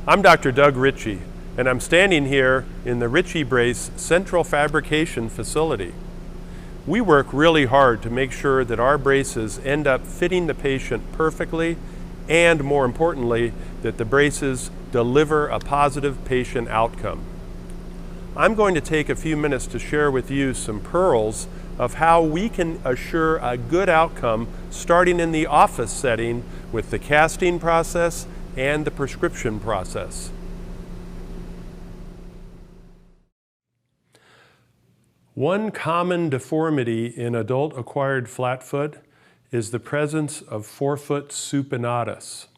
I'm Dr. Doug Ritchie, and I'm standing here in the Ritchie Brace Central Fabrication Facility. We work really hard to make sure that our braces end up fitting the patient perfectly, and more importantly, that the braces deliver a positive patient outcome. I'm going to take a few minutes to share with you some pearls of how we can assure a good outcome starting in the office setting with the casting process and the prescription process. One common deformity in adult acquired flat foot is the presence of forefoot supinatus.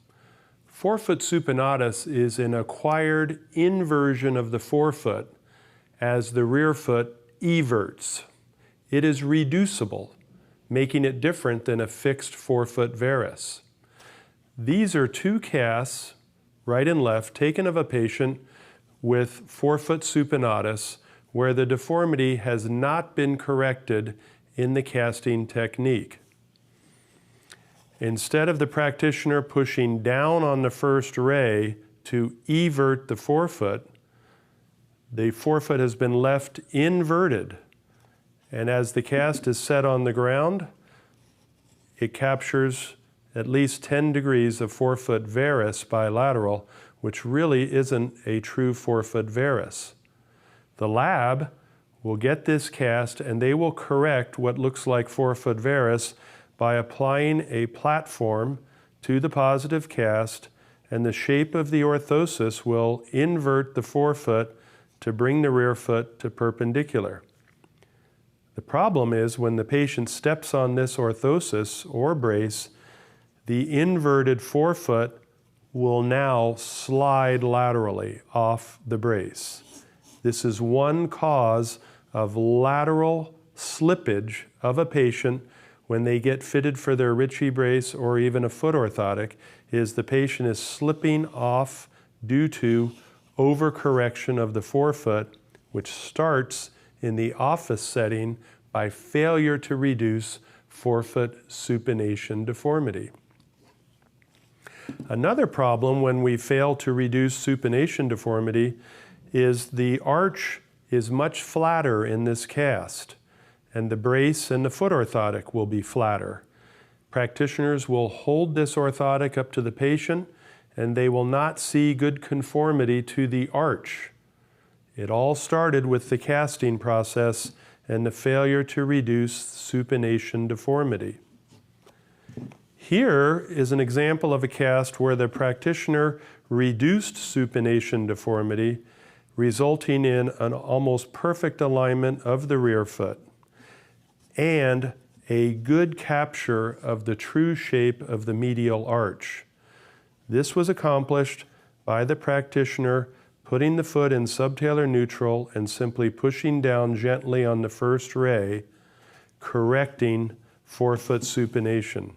Forefoot supinatus is an acquired inversion of the forefoot as the rear foot everts. It is reducible, making it different than a fixed forefoot varus. These are two casts, right and left, taken of a patient with forefoot supinatus where the deformity has not been corrected in the casting technique. Instead of the practitioner pushing down on the first ray to evert the forefoot has been left inverted. And as the cast is set on the ground, it captures at least 10 degrees of forefoot varus bilateral, which really isn't a true forefoot varus. The lab will get this cast and they will correct what looks like forefoot varus by applying a platform to the positive cast, and the shape of the orthosis will invert the forefoot to bring the rear foot to perpendicular. The problem is when the patient steps on this orthosis or brace, the inverted forefoot will now slide laterally off the brace. This is one cause of lateral slippage of a patient when they get fitted for their Ritchie brace or even a foot orthotic, is the patient is slipping off due to overcorrection of the forefoot, which starts in the office setting by failure to reduce forefoot supination deformity. Another problem when we fail to reduce supination deformity is the arch is much flatter in this cast, and the brace and the foot orthotic will be flatter. Practitioners will hold this orthotic up to the patient and they will not see good conformity to the arch. It all started with the casting process and the failure to reduce supination deformity. Here is an example of a cast where the practitioner reduced supination deformity, resulting in an almost perfect alignment of the rear foot and a good capture of the true shape of the medial arch. This was accomplished by the practitioner putting the foot in subtalar neutral and simply pushing down gently on the first ray, correcting forefoot supination.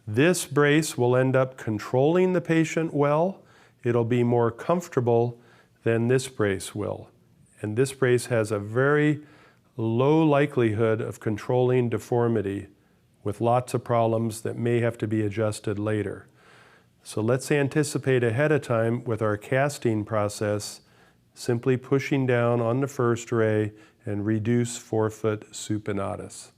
This brace will end up controlling the patient well. It'll be more comfortable than this brace will. And this brace has a very low likelihood of controlling deformity with lots of problems that may have to be adjusted later. So let's anticipate ahead of time with our casting process, simply pushing down on the first ray and reduce forefoot supinatus.